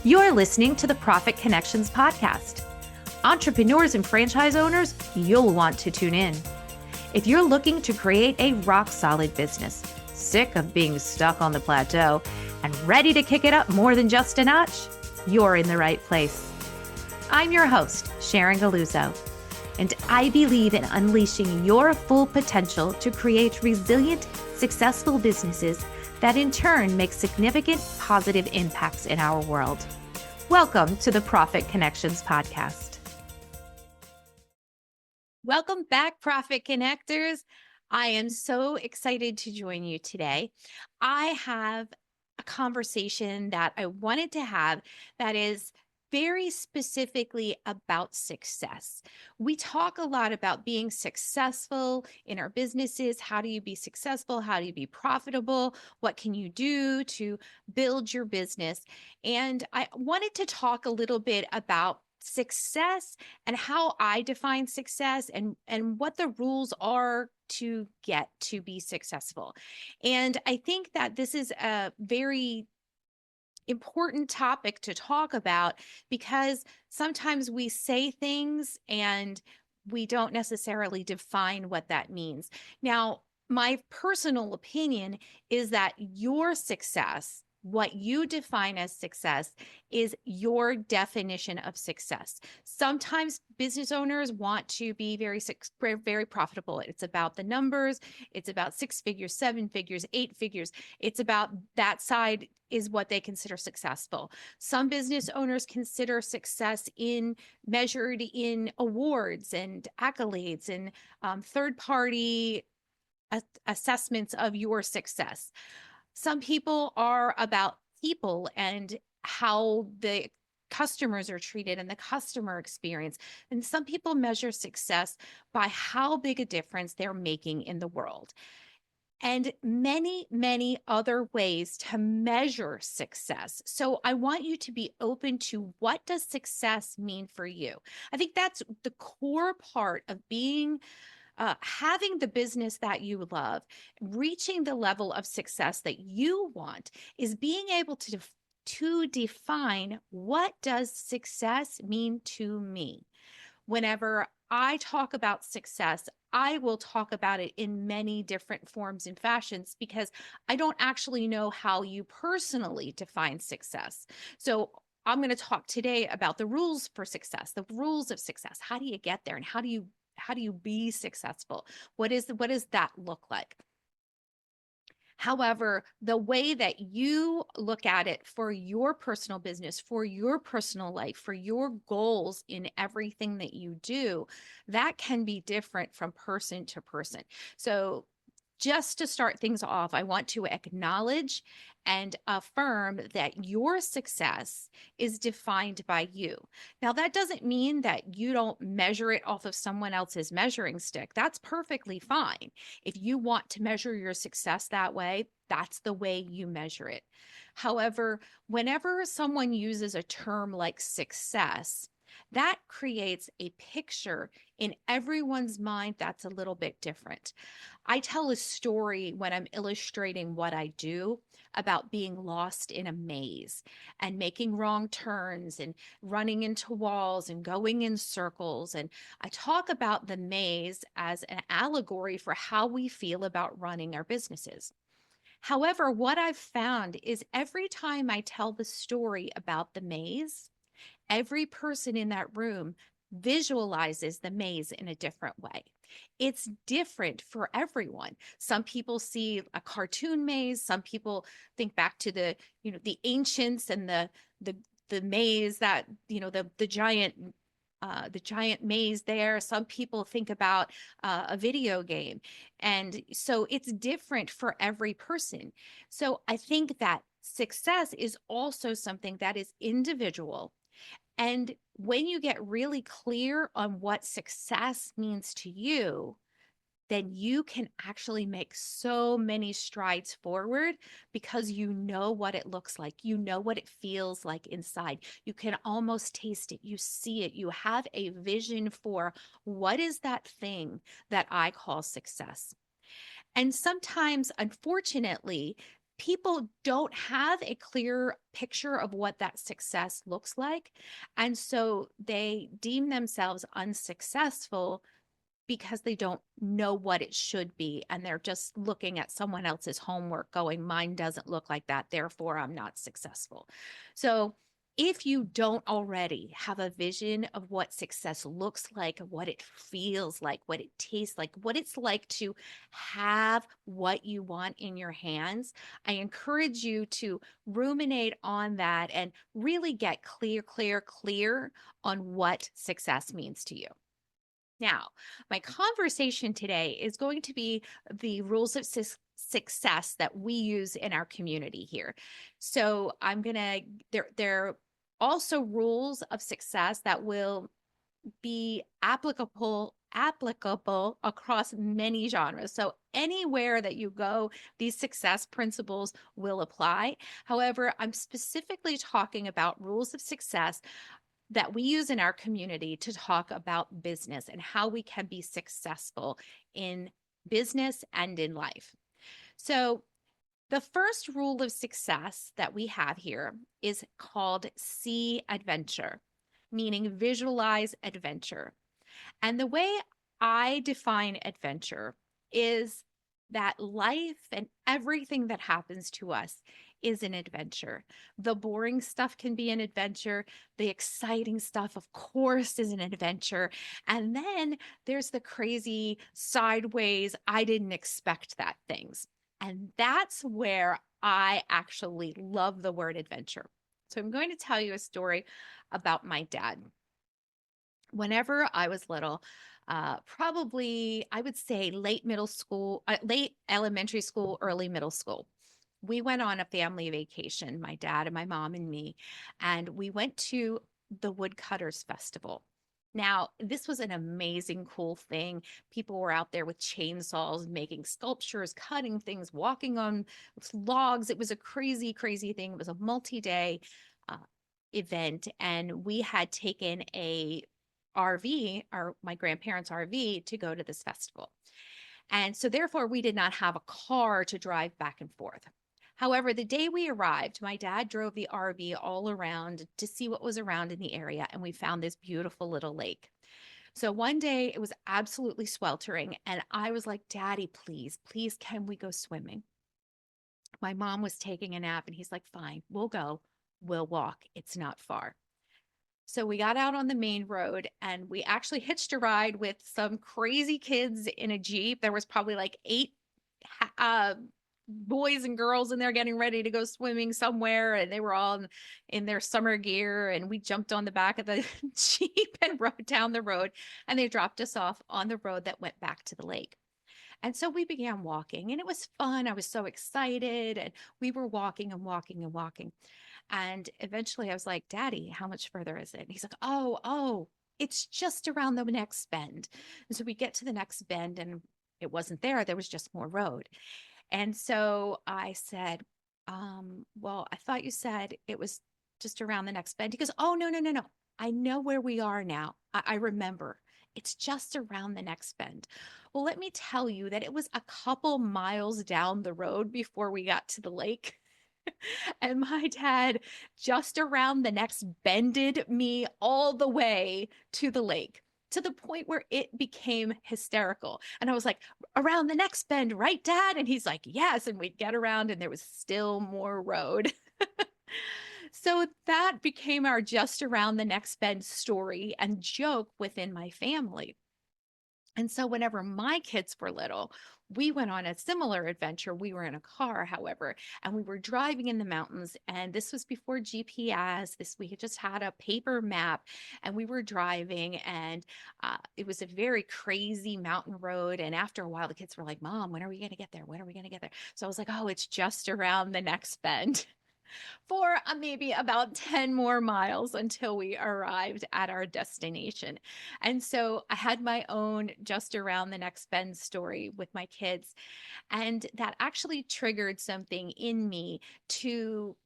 You're listening to the Profit Connections podcast. Entrepreneurs and franchise owners, you'll want to tune in. If you're looking to create a rock-solid business, sick of being stuck on the plateau, and ready to kick it up more than just a notch, you're in the right place. I'm your host, Sharon Galuzzo, and I believe in unleashing your full potential to create resilient, successful businesses that in turn make significant positive impacts in our world. Welcome to the Profit Connections podcast. Welcome back, Profit Connectors. I am so excited to join you today. I have a conversation that I wanted to have that is very specifically about success. We talk a lot about being successful in our businesses. How do you be successful? How do you be profitable? What can you do to build your business? And I wanted to talk a little bit about success and how I define success and what the rules are to get to be successful. And I think that this is a very important topic to talk about because sometimes we say things and we don't necessarily define what that means. Now, my personal opinion is that your success, what you define as success, is your definition of success. Sometimes business owners want to be very profitable. It's about the numbers. It's about 6 figures, 7 figures, 8 figures. It's about that side is what they consider successful. Some business owners consider success measured in awards and accolades and third-party assessments of your success. Some people are about people and how the customers are treated and the customer experience. And some people measure success by how big a difference they're making in the world. And many, many other ways to measure success. So I want you to be open to what does success mean for you? I think that's the core part of having the business that you love, reaching the level of success that you want, is being able to define what does success mean to me. Whenever I talk about success, I will talk about it in many different forms and fashions because I don't actually know how you personally define success. So I'm going to talk today about the rules for success, the rules of success. How do you get there and how do you be successful? What does that look like? However, the way that you look at it for your personal business, for your personal life, for your goals in everything that you do, that can be different from person to person. So just to start things off, I want to acknowledge and affirm that your success is defined by you. Now, that doesn't mean that you don't measure it off of someone else's measuring stick. That's perfectly fine. If you want to measure your success that way, that's the way you measure it. However, whenever someone uses a term like success, that creates a picture in everyone's mind that's a little bit different. I tell a story when I'm illustrating what I do about being lost in a maze and making wrong turns and running into walls and going in circles. And I talk about the maze as an allegory for how we feel about running our businesses. However, what I've found is every time I tell the story about the maze, every person in that room visualizes the maze in a different way. It's different for everyone. Some people see a cartoon maze. Some people think back to the ancients and the maze that, the giant maze there. Some people think about a video game. And so it's different for every person. So I think that success is also something that is individual. And when you get really clear on what success means to you, then you can actually make so many strides forward because you know what it looks like. You know what it feels like inside. You can almost taste it. You see it. You have a vision for what is that thing that I call success. And sometimes, unfortunately, people don't have a clear picture of what that success looks like. And so they deem themselves unsuccessful because they don't know what it should be. And they're just looking at someone else's homework going, mine doesn't look like that. Therefore, I'm not successful. So, if you don't already have a vision of what success looks like, what it feels like, what it tastes like, what it's like to have what you want in your hands, I encourage you to ruminate on that and really get clear on what success means to you. Now, my conversation today is going to be the rules of success that we use in our community here. So I'm gonna there are also rules of success that will be applicable across many genres. So anywhere that you go, these success principles will apply. However, I'm specifically talking about rules of success that we use in our community to talk about business and how we can be successful in business and in life. So, the first rule of success that we have here is called see adventure, meaning visualize adventure. And the way I define adventure is that life and everything that happens to us is an adventure. The boring stuff can be an adventure. The exciting stuff, of course, is an adventure. And then there's the crazy sideways, I didn't expect that things. And that's where I actually love the word adventure. So I'm going to tell you a story about my dad. Whenever I was little, probably I would say late middle school, late elementary school, early middle school, we went on a family vacation, my dad and my mom and me, and we went to the Woodcutters Festival. Now, this was an amazing, cool thing. People were out there with chainsaws, making sculptures, cutting things, walking on logs. It was a crazy thing. It was a multi-day uh, event, and we had taken a RV, my grandparents' RV, to go to this festival. And so, therefore, we did not have a car to drive back and forth. However, the day we arrived, my dad drove the RV all around to see what was around in the area, and we found this beautiful little lake. So one day it was absolutely sweltering, and I was like, Daddy, please, can we go swimming? My mom was taking a nap, and he's like, fine, we'll go. We'll walk. It's not far. So we got out on the main road and we actually hitched a ride with some crazy kids in a Jeep. There was probably like eight boys and girls in there getting ready to go swimming somewhere. And they were all in their summer gear. And we jumped on the back of the Jeep and rode down the road. And they dropped us off on the road that went back to the lake. And so we began walking and it was fun. I was so excited. And we were walking and walking and walking. And eventually I was like, Daddy, how much further is it? And he's like, oh, it's just around the next bend. And so we get to the next bend and it wasn't there. There was just more road. And so I said, well, I thought you said it was just around the next bend. He goes, oh, no. I know where we are now. I remember. It's just around the next bend. Well, let me tell you that it was a couple miles down the road before we got to the lake. And my dad just around the next bended me all the way to the lake to the point where it became hysterical. And I was like, around the next bend, right, Dad? And he's like, yes. And we'd get around and there was still more road. So that became our just around the next bend story and joke within my family. And so whenever my kids were little, we went on a similar adventure. We were in a car, however, and we were driving in the mountains. And this was before GPS. We had just had a paper map, and we were driving, and it was a very crazy mountain road. And after a while, the kids were like, "Mom, when are we going to get there? When are we going to get there?" So I was like, "Oh, it's just around the next bend." For maybe about 10 more miles until we arrived at our destination. And so I had my own just around the next bend story with my kids. And that actually triggered something in me to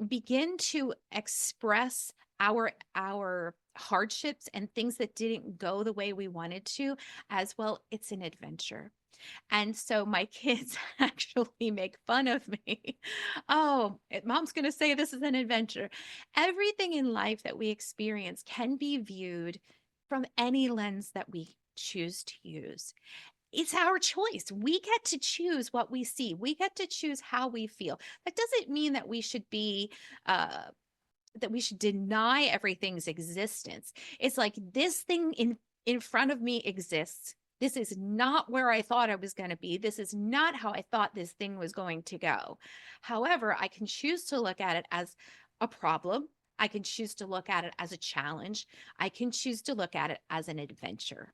begin to express our hardships and things that didn't go the way we wanted to as well. It's an adventure. And so my kids actually make fun of me. Oh, mom's going to say this is an adventure. Everything in life that we experience can be viewed from any lens that we choose to use. It's our choice. We get to choose what we see. We get to choose how we feel. That doesn't mean that we should be uh that we should deny everything's existence. It's like this thing in front of me exists. This is not where I thought I was going to be. This is not how I thought this thing was going to go. However, I can choose to look at it as a problem. I can choose to look at it as a challenge. I can choose to look at it as an adventure.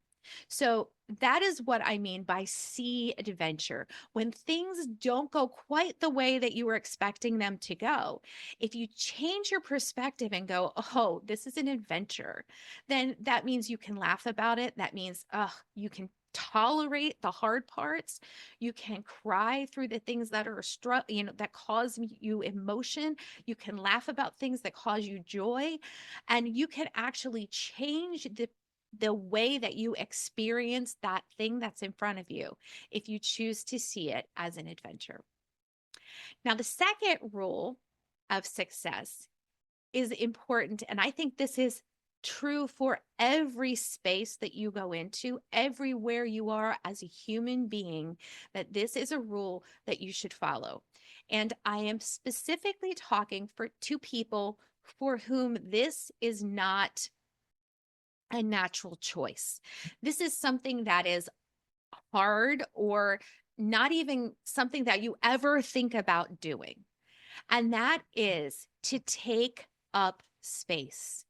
So that is what I mean by see adventure. When things don't go quite the way that you were expecting them to go, if you change your perspective and go, oh, this is an adventure, then that means you can laugh about it. That means, you can tolerate the hard parts. You can cry through the things that are that cause you emotion. You can laugh about things that cause you joy, and you can actually change the way that you experience that thing that's in front of you if you choose to see it as an adventure. Now, the second rule of success is important. And I think this is true for every space that you go into, everywhere you are as a human being, that this is a rule that you should follow. And I am specifically talking to people for whom this is not a natural choice. This is something that is hard or not even something that you ever think about doing. And that is to take up space.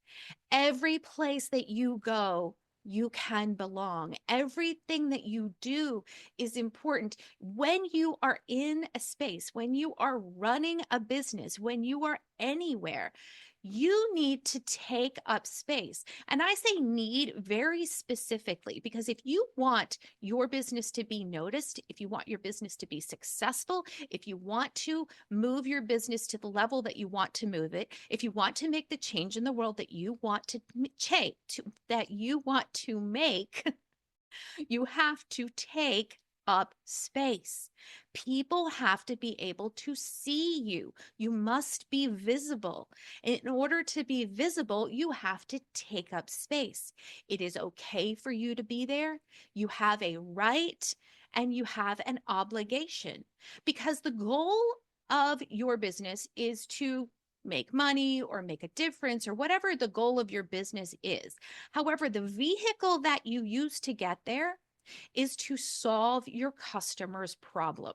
Every place that you go, you can belong. Everything that you do is important. When you are in a space, when you are running a business, when you are anywhere, you need to take up space. And I say need very specifically because if you want your business to be noticed, if you want your business to be successful, if you want to move your business to the level that you want to move it, if you want to make the change in the world that you want to make, you have to take up space. People have to be able to see you. You must be visible. In order to be visible, you have to take up space. It is okay for you to be there. You have a right and you have an obligation because the goal of your business is to make money or make a difference or whatever the goal of your business is. However, the vehicle that you use to get there is to solve your customer's problem.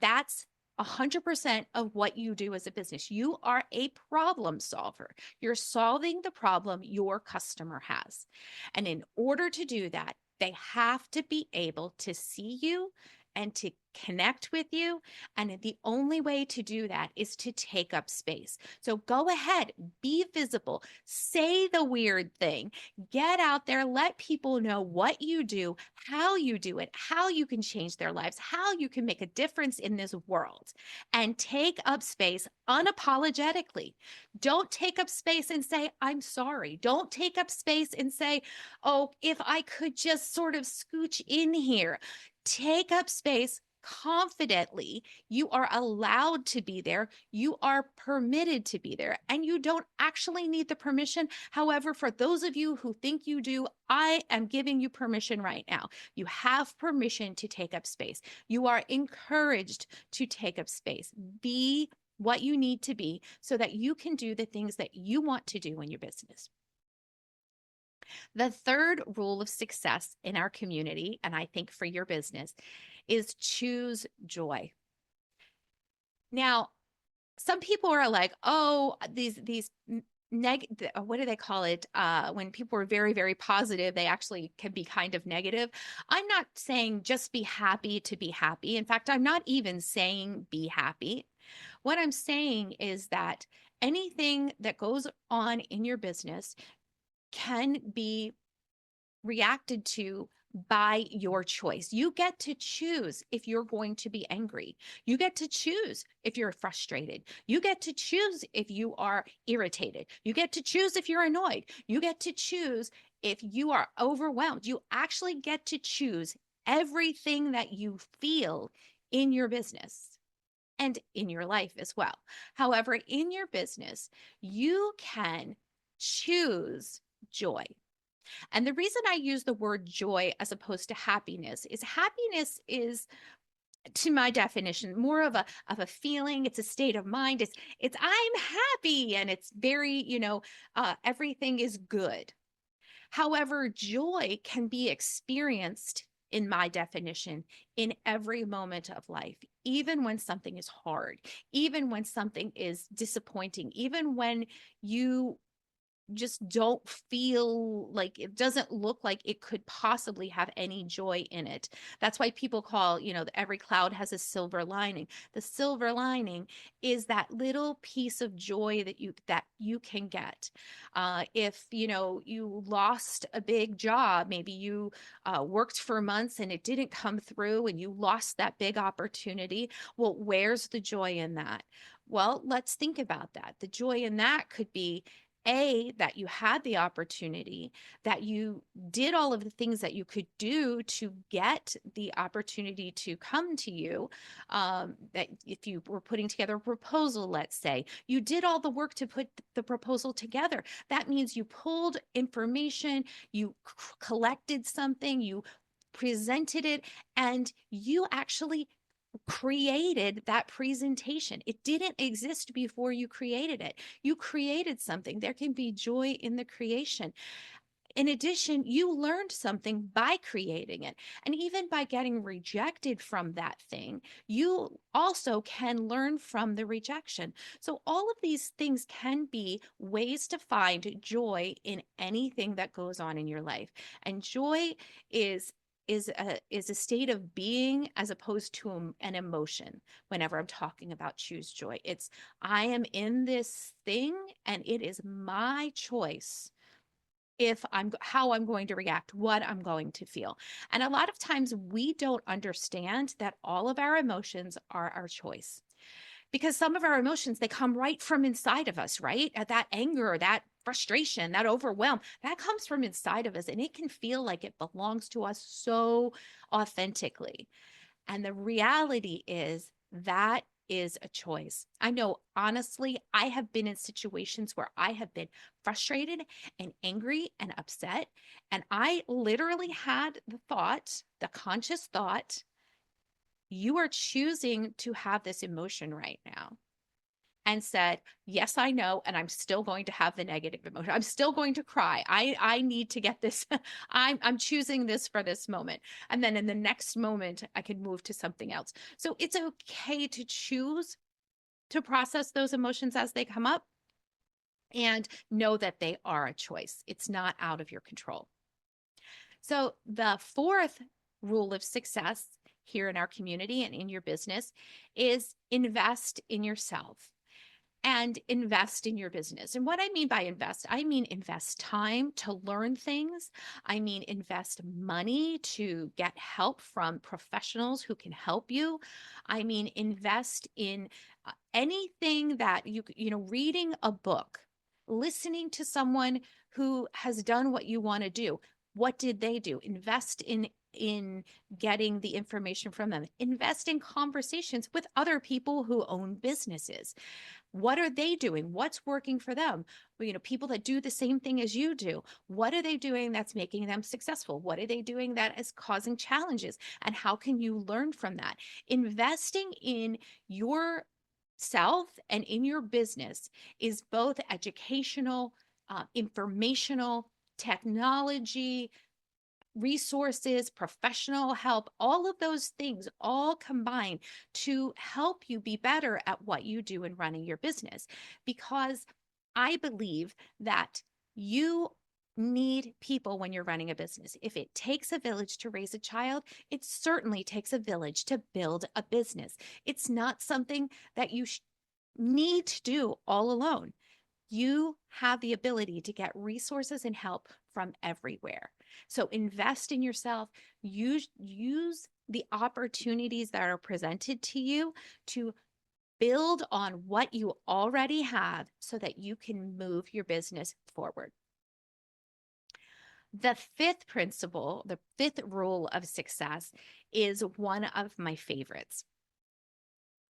That's 100% of what you do as a business. You are a problem solver. You're solving the problem your customer has. And in order to do that, they have to be able to see you and to connect with you. And the only way to do that is to take up space. So go ahead, be visible, say the weird thing, get out there, let people know what you do, how you do it, how you can change their lives, how you can make a difference in this world, and take up space unapologetically. Don't take up space and say, I'm sorry. Don't take up space and say, oh, if I could just sort of scooch in here. Take up space confidently. You are allowed to be there. You are permitted to be there, and you don't actually need the permission. However, for those of you who think you do, I am giving you permission right now. You have permission to take up space. You are encouraged to take up space. Be what you need to be so that you can do the things that you want to do in your business. The third rule of success in our community, and I think for your business, is choose joy. Now, some people are like, oh, these what do they call it? When people are very, very positive, they actually can be kind of negative. I'm not saying just be happy to be happy. In fact, I'm not even saying be happy. What I'm saying is that anything that goes on in your business can be reacted to by your choice. You get to choose if you're going to be angry. You get to choose if you're frustrated. You get to choose if you are irritated. You get to choose if you're annoyed. You get to choose if you are overwhelmed. You actually get to choose everything that you feel in your business and in your life as well. However, in your business, you can choose joy. And the reason I use the word joy as opposed to happiness is, to my definition, more of a feeling. It's a state of mind. It's I'm happy, and it's very, everything is good. However, joy can be experienced, in my definition, in every moment of life, even when something is hard, even when something is disappointing, even when you just don't feel like, it doesn't look like it could possibly have any joy in it. That's why people call, every cloud has a silver lining. The silver lining is that little piece of joy that you can get. If you lost a big job, maybe you worked for months and it didn't come through, and you lost that big opportunity. Well, where's the joy in that? Well, let's think about that. The joy in that could be, that you had the opportunity, that you did all of the things that you could do to get the opportunity to come to you. That if you were putting together a proposal, let's say, you did all the work to put the proposal together. That means you pulled information, you collected something, you presented it, and you actually created that presentation. It didn't exist before you created it. You created something. There can be joy in the creation. In addition, you learned something by creating it. And even by getting rejected from that thing, you also can learn from the rejection. So, all of these things can be ways to find joy in anything that goes on in your life. And joy is is a state of being, as opposed to an emotion. Whenever I'm talking about choose joy, it's, I am in this thing, and it is my choice if I'm how I'm going to react, what I'm going to feel. And a lot of times we don't understand that all of our emotions are our choice, because some of our emotions, they come right from inside of us, right? That anger, that frustration, that overwhelm, that comes from inside of us, and it can feel like it belongs to us so authentically. And the reality is that is a choice. I know, honestly, I have been in situations where I have been frustrated and angry and upset. And I literally had the conscious thought, you are choosing to have this emotion right now. And said, yes, I know. And I'm still going to have the negative emotion. I'm still going to cry. I need to get this. I'm choosing this for this moment. And then in the next moment, I can move to something else. So it's okay to choose to process those emotions as they come up, and know that they are a choice. It's not out of your control. So the fourth rule of success here in our community and in your business is invest in yourself and invest in your business. And what I mean by invest, I mean invest time to learn things. I mean invest money to get help from professionals who can help you. I mean invest in anything that reading a book, listening to someone who has done what you want to do. What did they do? Invest in getting the information from them. Invest in conversations with other people who own businesses. What are they doing? What's working for them? People that do the same thing as you do. What are they doing that's making them successful? What are they doing that is causing challenges? And how can you learn from that? Investing in yourself and in your business is both educational, informational, technology, resources, professional help, all of those things all combine to help you be better at what you do in running your business. Because I believe that you need people when you're running a business. If it takes a village to raise a child, it certainly takes a village to build a business. It's not something that you need to do all alone. You have the ability to get resources and help from everywhere. So invest in yourself. Use the opportunities that are presented to you to build on what you already have so that you can move your business forward. The fifth principle, the fifth rule of success is one of my favorites.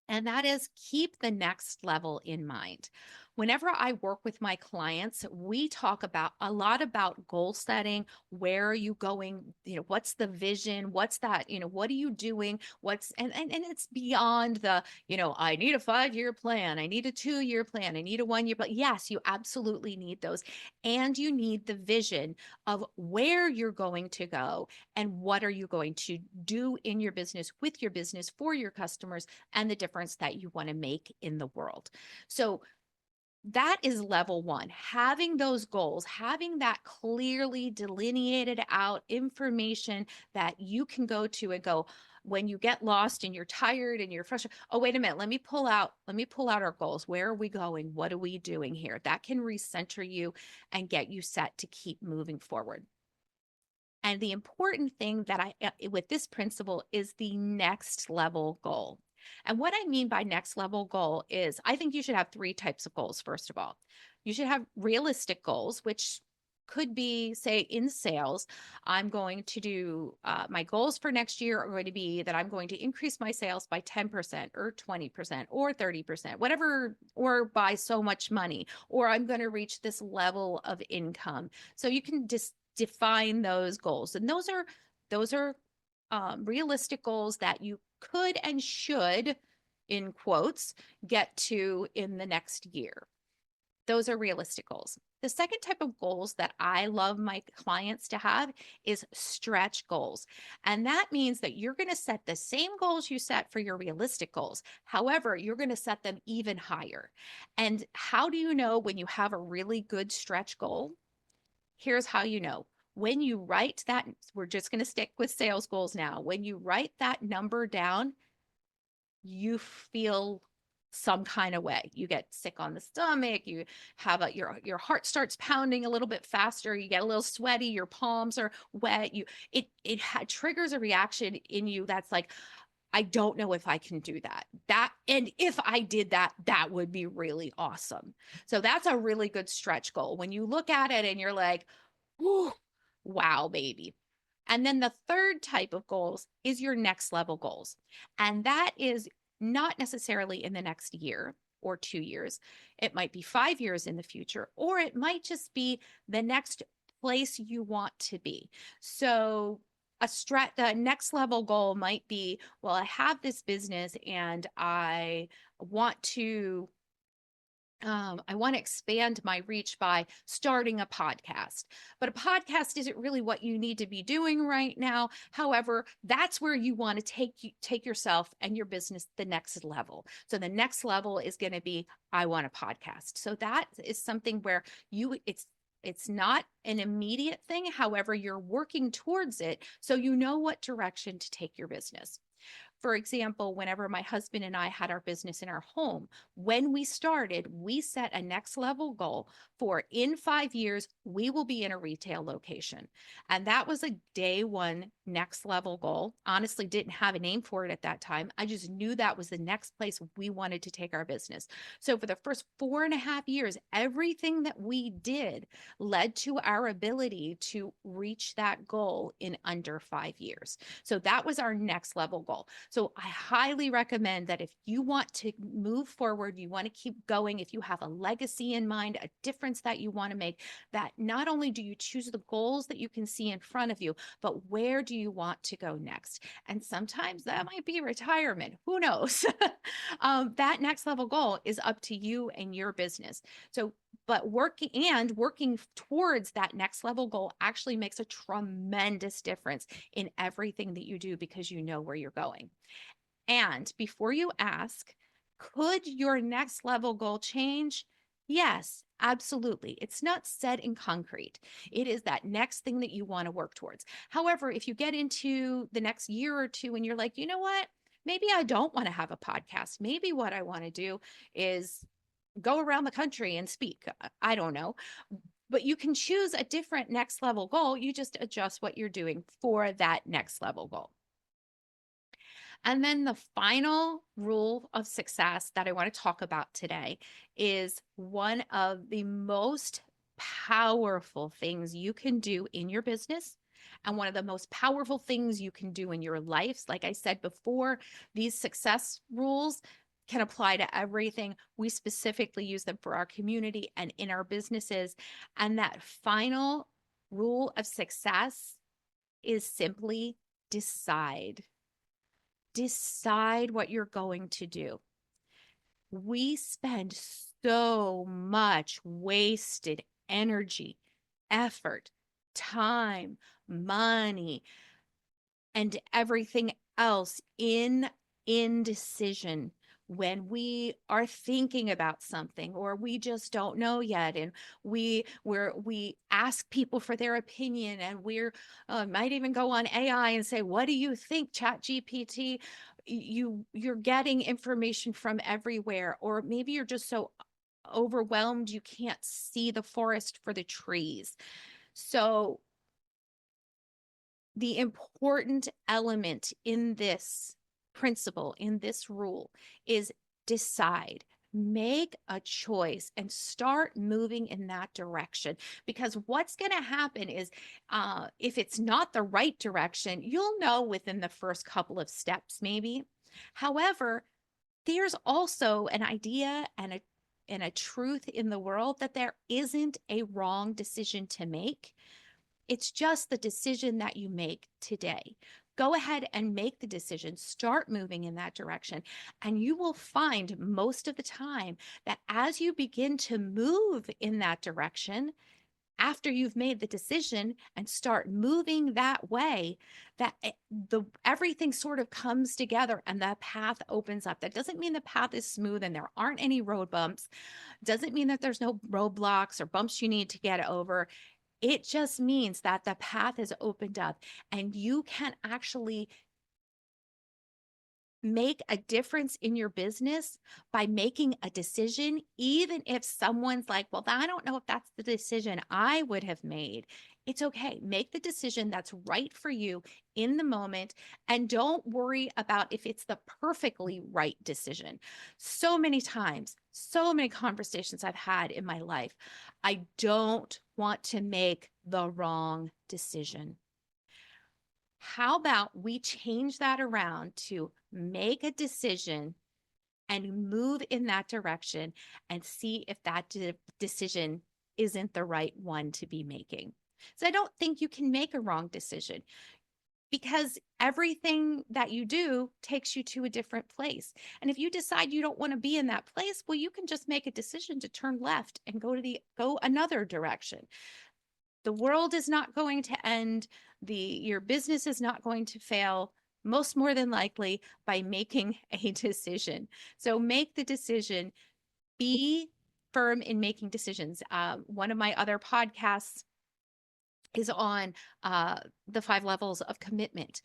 And that is keep the next level in mind. Whenever I work with my clients, we talk about a lot about goal setting. Where are you going? What's the vision? What's that? What are you doing? And it's beyond I need a 5-year plan. I need a 2-year plan. I need a 1-year plan. Yes, you absolutely need those. And you need the vision of where you're going to go and what are you going to do in your business, with your business, for your customers, and the difference that you want to make in the world. So that is level one, having those goals, having that clearly delineated out information that you can go to and go, when you get lost and you're tired and you're frustrated, oh, wait a minute, let me pull out our goals. Where are we going? What are we doing here? That can recenter you and get you set to keep moving forward. And the important thing that with this principle is the next level goal. And what I mean by next level goal is I think you should have 3 types of goals. First of all, you should have realistic goals, which could be, say, in sales, I'm going to do my goals for next year are going to be that I'm going to increase my sales by 10% or 20% or 30%, whatever, or by so much money, or I'm going to reach this level of income. So you can just define those goals. And those are realistic goals that you could and should, in quotes, get to in the next year. Those are realistic goals. The second type of goals that I love my clients to have is stretch goals. And that means that you're going to set the same goals you set for your realistic goals. However, you're going to set them even higher. And how do you know when you have a really good stretch goal? Here's how you know. When you write that, we're just going to stick with sales goals now. When you write that number down, you feel some kind of way. You get sick on the stomach, you have your heart starts pounding a little bit faster, you get a little sweaty, your palms are wet, it triggers a reaction in you that's like, I don't know if I can do that. And if I did that, that would be really awesome. So that's a really good stretch goal. When you look at it and you're like, "Whew, wow, baby." And then the third type of goals is your next level goals. And that is not necessarily in the next year or 2 years. It might be 5 years in the future, or it might just be the next place you want to be. So the next level goal might be, well, I have this business and I want to expand my reach by starting a podcast. But a podcast isn't really what you need to be doing right now. However, that's where you want to take yourself and your business the next level. So the next level is going to be, I want a podcast. So that is something where it's not an immediate thing. However, you're working towards it so you know what direction to take your business. For example, whenever my husband and I had our business in our home, when we started, we set a next level goal for in 5 years, we will be in a retail location. And that was a day one next level goal. Honestly, didn't have a name for it at that time. I just knew that was the next place we wanted to take our business. So for the first 4.5 years, everything that we did led to our ability to reach that goal in under 5 years. So that was our next level goal. So I highly recommend that if you want to move forward, you want to keep going, if you have a legacy in mind, a difference that you want to make, that not only do you choose the goals that you can see in front of you, but where do you want to go next? And sometimes that might be retirement. Who knows? That next level goal is up to you and your business. So, but working towards that next level goal actually makes a tremendous difference in everything that you do because you know where you're going. And before you ask, could your next level goal change? Yes, absolutely. It's not set in concrete. It is that next thing that you want to work towards. However, if you get into the next year or two and you're like, you know what? Maybe I don't want to have a podcast. Maybe what I want to do is go around the country and speak. I don't know. But you can choose a different next level goal. You just adjust what you're doing for that next level goal. And then the final rule of success that I want to talk about today is one of the most powerful things you can do in your business and one of the most powerful things you can do in your life. Like I said before, these success rules can apply to everything. We specifically use them for our community and in our businesses. And that final rule of success is simply decide. Decide what you're going to do. We spend so much wasted energy, effort, time, money, and everything else in indecision when we are thinking about something or we just don't know yet, and we ask people for their opinion, and we're might even go on AI and say, what do you think, chat GPT? You're getting information from everywhere, or maybe you're just so overwhelmed you can't see the forest for the trees. So the important element in this principle, in this rule, is decide, make a choice, and start moving in that direction. Because what's going to happen is if it's not the right direction, you'll know within the first couple of steps, maybe. However, there's also an idea and a truth in the world that there isn't a wrong decision to make. It's just the decision that you make today. Go ahead and make the decision, start moving in that direction. And you will find most of the time that as you begin to move in that direction, after you've made the decision and start moving that way, that everything sort of comes together and the path opens up. That doesn't mean the path is smooth and there aren't any road bumps. Doesn't mean that there's no roadblocks or bumps you need to get over. It just means that the path is opened up and you can actually make a difference in your business by making a decision, even if someone's like, well, I don't know if that's the decision I would have made. It's okay. Make the decision that's right for you in the moment, and don't worry about if it's the perfectly right decision. So many times, so many conversations I've had in my life, I don't want to make the wrong decision. How about we change that around to make a decision and move in that direction and see if that decision isn't the right one to be making? So I don't think you can make a wrong decision, because everything that you do takes you to a different place. And if you decide you don't want to be in that place, well, you can just make a decision to turn left and go another direction. The world is not going to end. Your business is not going to fail, most more than likely, by making a decision. So make the decision. Be firm in making decisions. One of my other podcasts is on the 5 levels of commitment,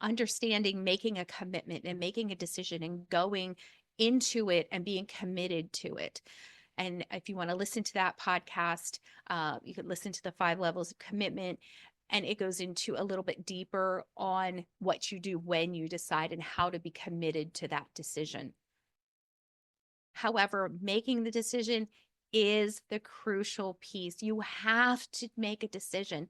understanding, making a commitment and making a decision and going into it and being committed to it. And if you want to listen to that podcast, you could listen to the 5 levels of commitment, and it goes into a little bit deeper on what you do when you decide and how to be committed to that decision. However, making the decision is the crucial piece. You have to make a decision,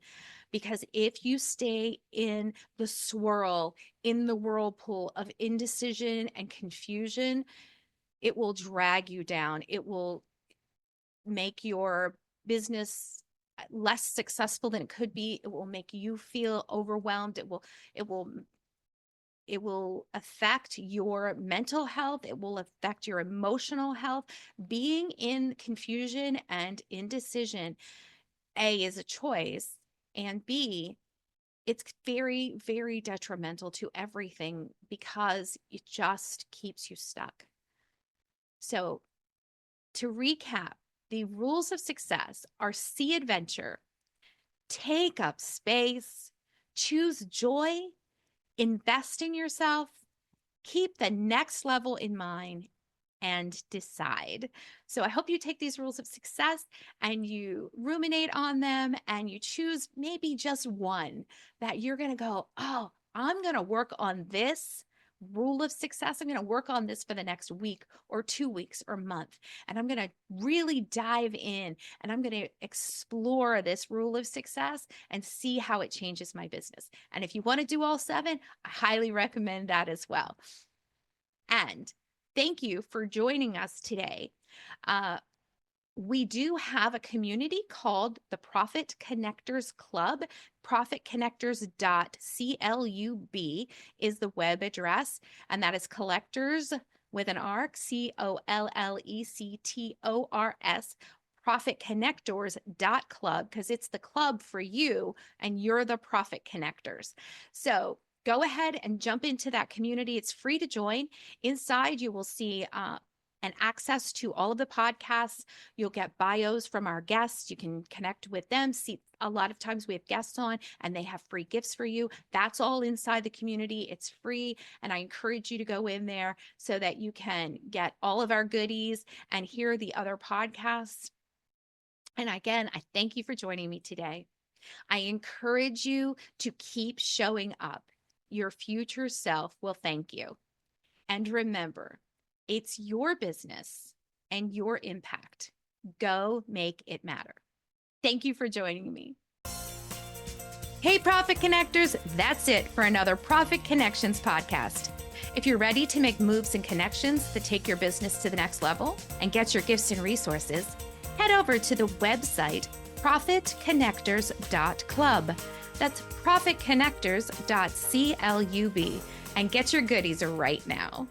because if you stay in the swirl, in the whirlpool of indecision and confusion, it will drag you down. It will make your business less successful than it could be. It will make you feel overwhelmed. It will affect your mental health. It will affect your emotional health. Being in confusion and indecision, A, is a choice, and B, it's very, very detrimental to everything because it just keeps you stuck. So to recap, the rules of success are: see adventure, take up space, choose joy, invest in yourself, keep the next level in mind, and decide. So I hope you take these rules of success and you ruminate on them, and you choose maybe just one that you're going to go, oh, I'm going to work on this rule of success. I'm going to work on this for the next week or 2 weeks or month. And I'm going to really dive in and I'm going to explore this rule of success and see how it changes my business. And if you want to do all 7, I highly recommend that as well. And thank you for joining us today. We do have a community called the Profit Connectors Club. Profitconnectors.club is the web address, and that is collectors with an R, COLLECTORS, profitconnectors.club, because it's the club for you and you're the profit connectors. So go ahead and jump into that community. It's free to join. Inside, you will see and access to all of the podcasts. You'll get bios from our guests. You can connect with them. See, a lot of times we have guests on and they have free gifts for you. That's all inside the community. It's free. And I encourage you to go in there so that you can get all of our goodies and hear the other podcasts. And again, I thank you for joining me today. I encourage you to keep showing up. Your future self will thank you. And remember, it's your business and your impact. Go make it matter. Thank you for joining me. Hey, Profit Connectors, that's it for another Profit Connections podcast. If you're ready to make moves and connections that take your business to the next level and get your gifts and resources, head over to the website profitconnectors.club. That's profitconnectors.club and get your goodies right now.